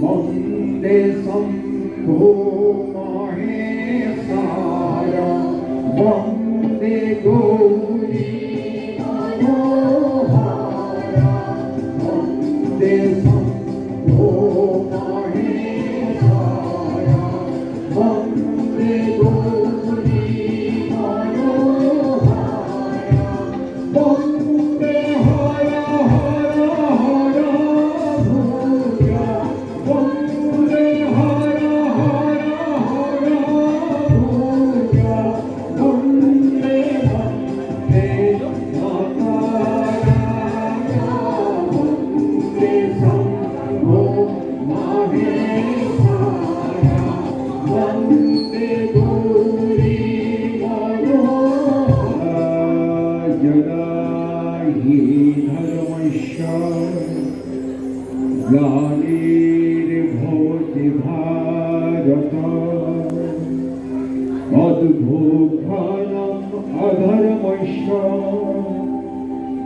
वन्दे शम्भो महेशाय वन्दे गौरी मनोहाय वन्दे शम्भो महेशाय वन्दे गौरी मनोहाय वन्दे हर हर हर भूय वन्दे हर हर हर भूय वन्दे वन्दे मातरम् वन्दे शम्भो महेशाय वन्दे गौरी मनोहाय यदा हि धर्मस्य ग्लानिर्भवति भारत अद्भुतानाम् अधर्मस्य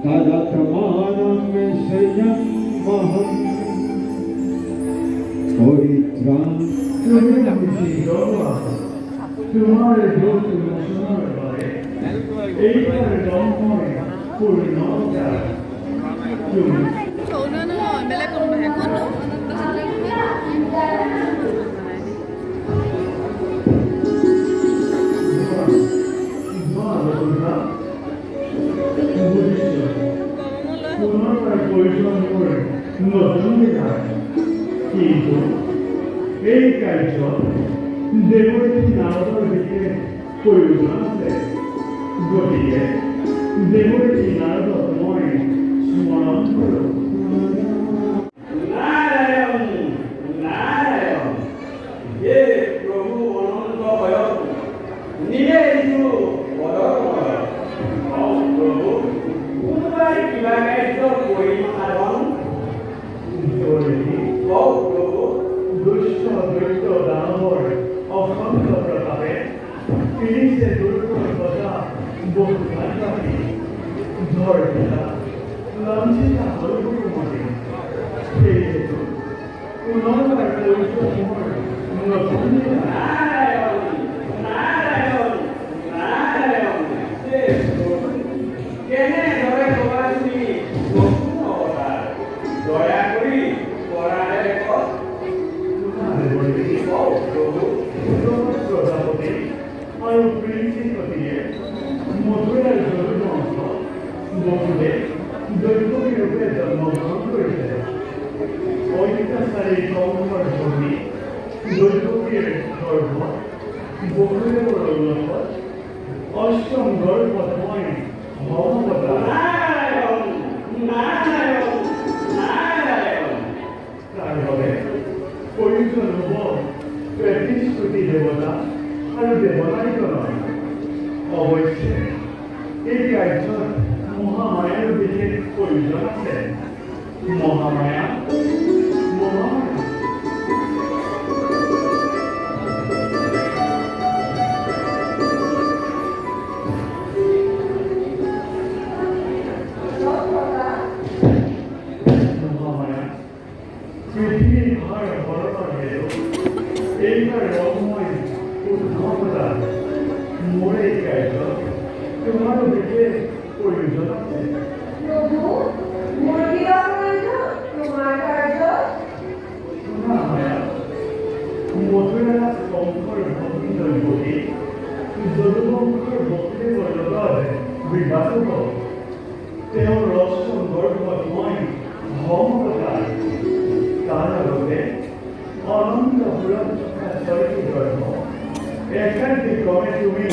तदात्मानं सृजमहं परित्राण तुम्हारे जो सुनने वाले एक बार गाँव में पूर्ण तुम 저는 멜레콘 해고노 তোমার পরিশ্রম করে নতুন কিন্তু এই কার্য দেবতী নাৰদৰ দিকে প্ৰয়োজন আছে গতিকে দেবতী নাৰদক মই স্মৰণ কৰোঁ নাৰায়ণ নাৰায়ণ হে প্ৰভু অনন্ত ভয় নিজে এইটো বদৰময় প্ৰভু কোনোবাই কিবা কাৰ্য কৰি সাধন প্ৰভু দুষ্ট দৈত্য দানৱৰ অসংখ্য প্ৰতাপে পিৰিছে দুৰ্গৰ কথা বহু ভাগি ধৰ পিতা লাঞ্ছিতা হৰিবোৰ মতে সেয়েতো পুনৰবাৰ পবিত্ৰসমূহৰ নতুন নাৰায়ণ নাৰায়ণ নাৰায়ণ হে প্ৰভু কেনেদৰে ক'বা তুমি নতুন অৱতাৰ দয়া কৰি পৰাৰে কওক প্ৰভু প্ৰজাপতি আৰু প্ৰিন্সিপতিয়ে মথুৰাৰ জন্মবংশ বহুতে দৈৱকী ৰূপে জন্মগ্ৰহণ কৰিছে অত্যাচাৰী কংসৰ ভূমি দৈৱকীৰ গৰ্ভ বহুদেৱৰ উল্লসত অষ্টম গৰ্ভত মই ভগৱতাৰ নাৰায়ণ নাৰায়ণ নাৰায়ণ তাৰ বাবে প্ৰয়োজন হ'ব ৩৩ কোটি দেৱতা আৰু দেৱতাগণ অৱশ্যে এই কাৰ্যত মহামায়াৰ বিশেষ প্ৰয়োজন আছে মহামায়া মহামায়া মহামায়া পৃথিৱীৰ ভাৰ বৰতৰ হেতু এইবাৰ ৰংময় উদ্ভৱতা মোৰ এই কাৰ্যত তোমাৰো বিশেষ প্ৰয়োজন আছে প্ৰভু মুৰগিৰা প্ৰয়োজন তোমাৰ কাৰ্য মহামায়া মথুৰা কংসৰ ভগ্নী দৈৱকী যদুবংশৰ ভক্তিদেৱৰ লগত বিবাহ হ'ব তেওঁৰ অষ্টম গৰ্ভত মই ভগৱতাৰ তাৰ আগতে অনন্তপুৰত থকা ছয়টি গৰ্ভ একান্তি ক্ৰমে তুমি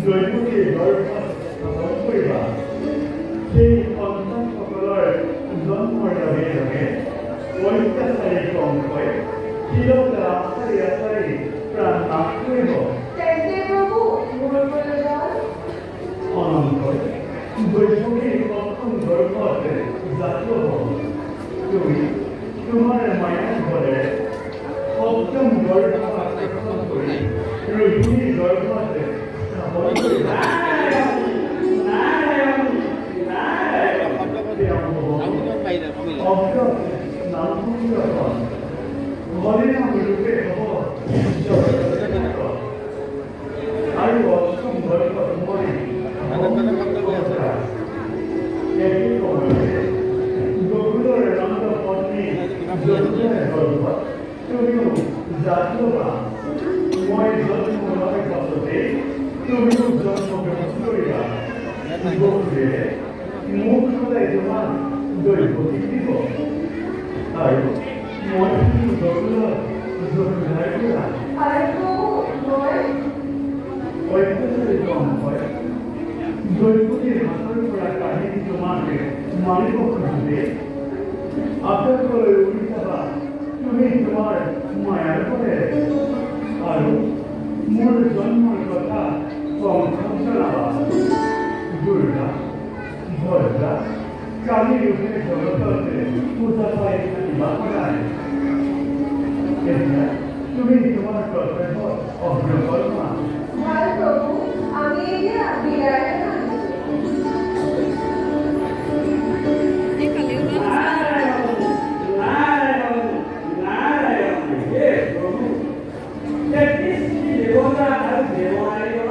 দৈৱকীৰ গৰ্ভত স্থাপন কৰিবা সেই সন্তানসকলৰ জন্মৰ লগে লগে অত্যাচাৰী কংসই শিলতা আচাৰি আচাৰি প্ৰাণ নাশ কৰিব তেন্তে প্ৰভু মোৰ প্ৰয়োজন অনন্তই দৈৱকীৰ প্ৰথম গৰ্ভত জাত হ'ব তুমি তোমাৰ মায়াৰ বলেৰে সপ্তম গৰ্ভ আকৰ্ষণ কৰি ৰোহিণীৰ গৰ্ভত স্থাপন কৰিবা নাৰায়ণ নাৰায়ণ তেওঁ হ'ব অগ্ৰ নামপুৰীয় হৰিনাম ৰূপে হ'ব ঈশ্বৰৰ আৰু অষ্টম বৰ্ষত মৰি একে সময়তে গকুলৰ নন্দ পত্নী যশোদাৰ গৰ্ভত তুমিও জাতিবা মই জন্ম লোৱাৰ পাছতে তুমিও জন্মগ্ৰহণ কৰিবা গকুলে মোক সদায় তোমাক দৈৱকী দিব আৰু মই গকুলৰ যশোদাৰ পৰা আৰু প্ৰভু মই অত্যন্তই কম হয় দৈৱকীৰ হাতৰ পৰা কাহিনী তোমাকে মানিব খুজিলে আটাইতকৈ উৰি যাবা তুমি তোমাৰ মায়াৰ কৰে আৰু মোৰ জন্মৰ কথা কংসক জনাবা দুৰ্গা ভদ্ৰা কালী ৰূপে জগততে পূজা পাই থাকিবা সদায় এতিয়া তুমি তোমাৰ কৰ্তব্য অগ্ৰসৰ হোৱা ভাল প্ৰভু আমি এতিয়া বিদায় আনিছোঁ এই কালি ওলোৱা নাৰায়ণ নাৰায়ণ হে প্ৰভু সৃষ্টি দেৱতা আৰু দেৱালীৰ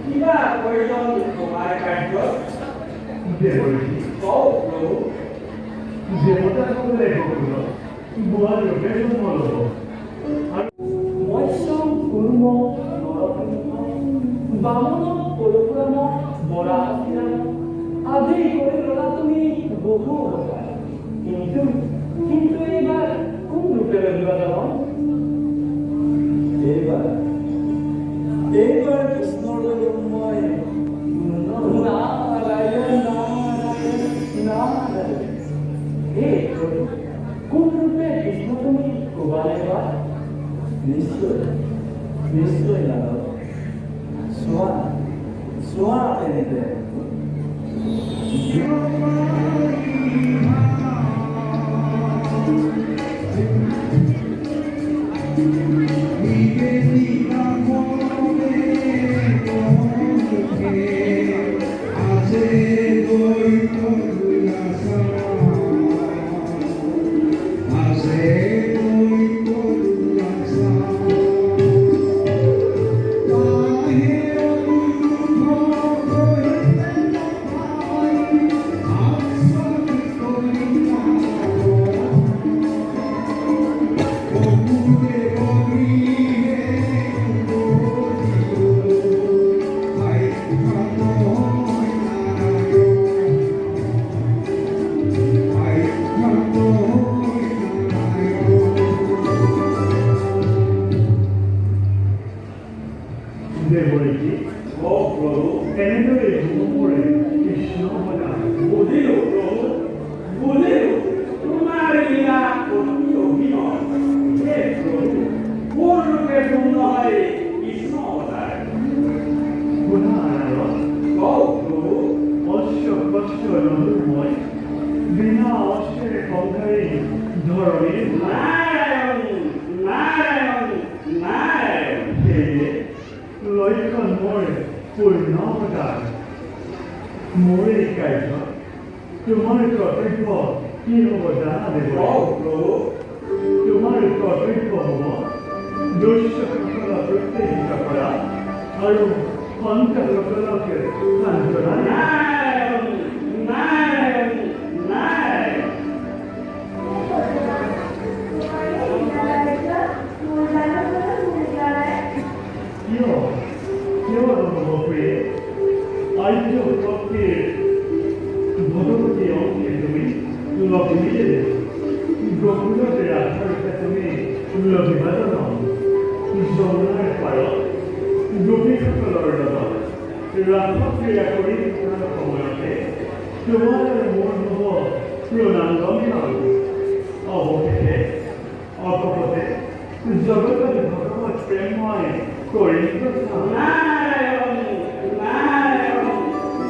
কিবা প্ৰয়োজন তোমাৰ কাৰ্যত দেৱৰী কওক প্ৰভু দেৱতাসকলে গকুলত বোৱাৰ ৰূপে জন্ম ল'ব মৎস্য কুৰ্ম নৰসিংহ বামন পৰশুৰাম বৰাহীৰাম আদি কৰি ল'লা তুমি বহু অৱতাৰ কিন্তু এইবাৰ কোন ৰূপে লভিবা জানো এইবাৰ কৃষ্ণৰ লগত মই নাৰায়ণ নাৰায়ণ নাৰায়ণ এই প্ৰভু কোন ৰূপে কৃষ্ণ তুমি ক'বা নেবা নিশ্চয় নিশ্চয় নাজানো চোৱা তেনেকে দেৱৰী কওক প্ৰভু এনেদৰে ধুমুৰে কৃষ্ণ বনা বুজিলো প্ৰভু বুজিলো তোমাৰ লীলা অতি অভিনয় হে প্ৰভু কোন ৰূপে তুম নহয় কৃষ্ণ অৱতাৰ গুণানায়ক কওক প্ৰভু অশ্ব কষ্ট নদুময় বিনা অস্ত্ৰে সংসাৰী ধৰণীৰ নাৰায়ণ নাৰায়ণ নাৰায়ণ সেয়ে লক্ষণ মোৰ পূৰ্ণ অৱতাৰ মোৰ এই কাৰ্য তোমাৰ কৰ্তব্য কি হ'ব জানা দেৱ কওক প্ৰভু তোমাৰ কৰ্তব্য হ'ব দুষ্টসকলক প্ৰত্যেকিত কৰা আৰু সন্তসকলক সান্তনা দিয়া। নাৰায়ণ নাৰায়ণ নাৰায়ণ কিয় অনুভৱ প্ৰিয়ে আৰ্য ভক্তিৰ ভগৱতী অংশে তুমি লভিলে গকুলতে ৰাধাৰূপে তুমি লভিবা জানো যমুনাৰ পাৰত গোপীসকলৰ লগত ৰাসক্ৰিয়া কৰি থকাৰ সময়তে তোমাৰ মোৰ হ'ব প্ৰণান্দন অৱশেষে অকপতে জগতত ভগৱত প্ৰেমময় কৰি নাৰায়ণ নাৰায়ণ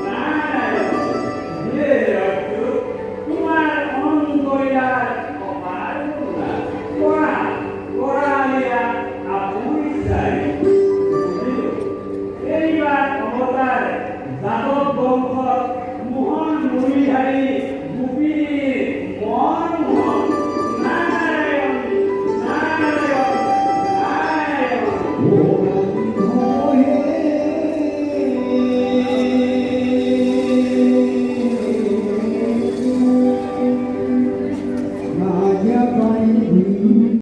নাৰায়ণ হে ৰাজু তোমাৰ অনন্তৰীয়াৰ অপাৰ কৰোণা কৰা কৰালীয়া আপুনি চাই বুজিলো এইবাৰ অৱতাৰ যাদৱ বংশত মোহন মুৰিহাৰী গোপীৰ মন মোহন নাৰায়ণ নাৰায়ণ ওম